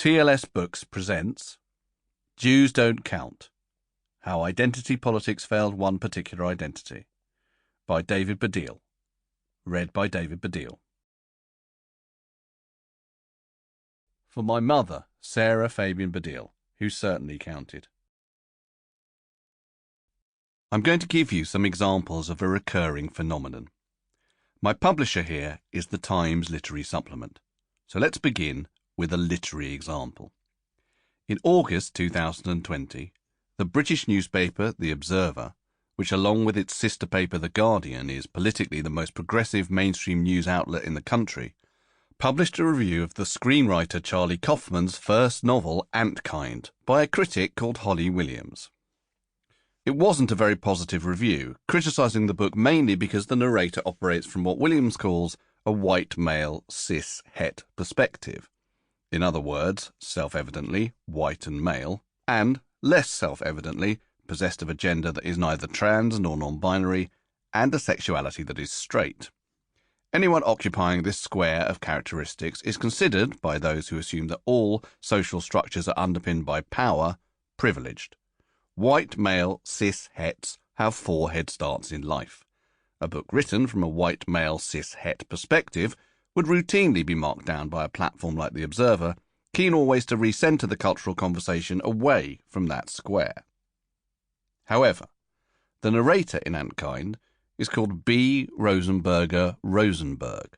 TLS Books presents Jews Don't Count: How Identity Politics Failed One Particular Identity by David Baddiel. Read by David Baddiel. For my mother, Sarah Fabian Baddiel, who certainly counted. I'm going to give you some examples of a recurring phenomenon. My publisher here is the Times Literary Supplement, so let's begin with a literary example. In August 2020, the British newspaper The Observer, which along with its sister paper The Guardian is politically the most progressive mainstream news outlet in the country, published a review of the screenwriter Charlie Kaufman's first novel Antkind by a critic called Holly Williams. It wasn't a very positive review, criticising the book mainly because the narrator operates from what Williams calls a white male cis-het perspective. In other words, self-evidently white and male, and, less self-evidently, possessed of a gender that is neither trans nor non-binary, and a sexuality that is straight. Anyone occupying this square of characteristics is considered, by those who assume that all social structures are underpinned by power, privileged. White male cis-hets have 4 head starts in life. A book written from a white male cis-het perspective would routinely be marked down by a platform like The Observer, keen always to recenter the cultural conversation away from that square. However, the narrator in Antkind is called B. Rosenberger Rosenberg.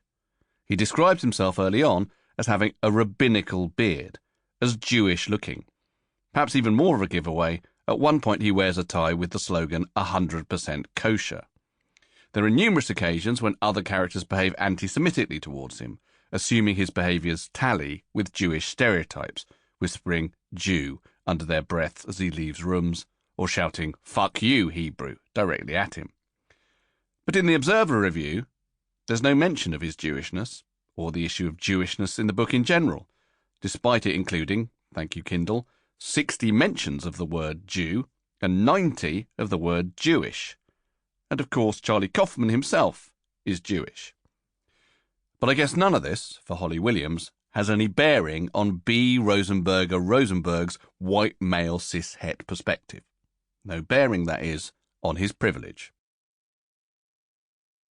He describes himself early on as having a rabbinical beard, as Jewish-looking. Perhaps even more of a giveaway, at one point he wears a tie with the slogan 100% kosher. There are numerous occasions when other characters behave anti-Semitically towards him, assuming his behaviours tally with Jewish stereotypes, whispering Jew under their breaths as he leaves rooms, or shouting "fuck you, Hebrew" directly at him. But in the Observer review, there's no mention of his Jewishness, or the issue of Jewishness in the book in general, despite it including, thank you Kindle, 60 mentions of the word Jew and 90 of the word Jewish. And of course Charlie Kaufman himself is Jewish. But I guess none of this, for Holly Williams, has any bearing on B. Rosenberger Rosenberg's white male cis-het perspective. No bearing, that is, on his privilege.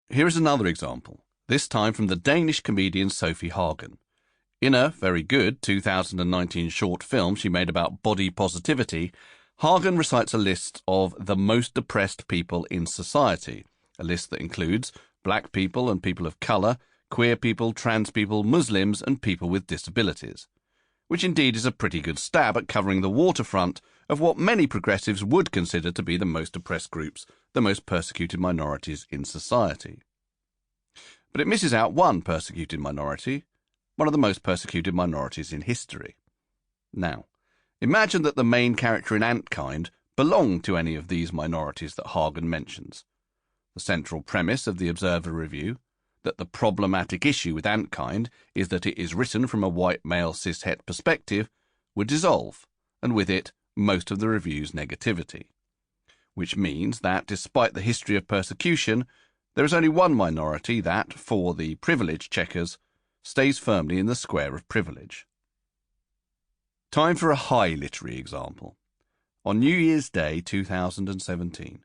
Here is another example, this time from the Danish comedian Sophie Hagen. In a very good 2019 short film she made about body positivity, Hagen recites a list of the most oppressed people in society, a list that includes black people and people of colour, queer people, trans people, Muslims and people with disabilities, which indeed is a pretty good stab at covering the waterfront of what many progressives would consider to be the most oppressed groups, the most persecuted minorities in society. But it misses out one persecuted minority, one of the most persecuted minorities in history. Now, imagine that the main character in Antkind belonged to any of these minorities that Hagen mentions. The central premise of the Observer review, that the problematic issue with Antkind is that it is written from a white male cis-het perspective, would dissolve, and with it most of the review's negativity. Which means that, despite the history of persecution, there is only one minority that, for the privilege checkers, stays firmly in the square of privilege. Time for a high literary example. On New Year's Day 2017,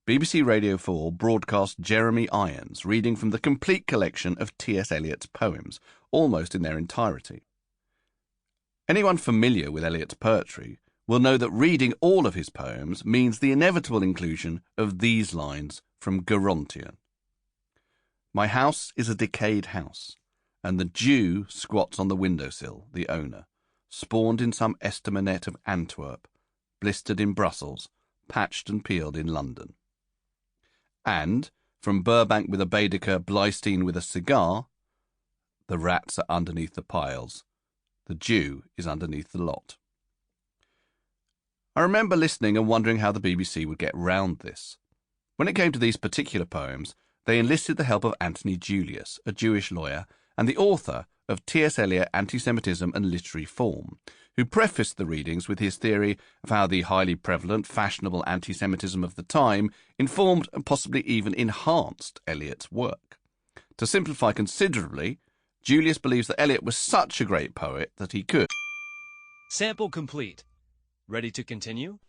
BBC Radio 4 broadcast Jeremy Irons reading from the complete collection of T.S. Eliot's poems, almost in their entirety. Anyone familiar with Eliot's poetry will know that reading all of his poems means the inevitable inclusion of these lines from Gerontion. My house is a decayed house, and the Jew squats on the windowsill, the owner, spawned in some estaminet of Antwerp, blistered in Brussels, patched and peeled in London. And, from Burbank with a Baedeker, Bleistein with a cigar, the rats are underneath the piles, the Jew is underneath the lot. I remember listening and wondering how the BBC would get round this. When it came to these particular poems, they enlisted the help of Anthony Julius, a Jewish lawyer, and the author of T.S. Eliot, Anti-Semitism and Literary Form, who prefaced the readings with his theory of how the highly prevalent, fashionable anti-Semitism of the time informed and possibly even enhanced Eliot's work. To simplify considerably, Julius believes that Eliot was such a great poet that he could Sample complete. Ready to continue?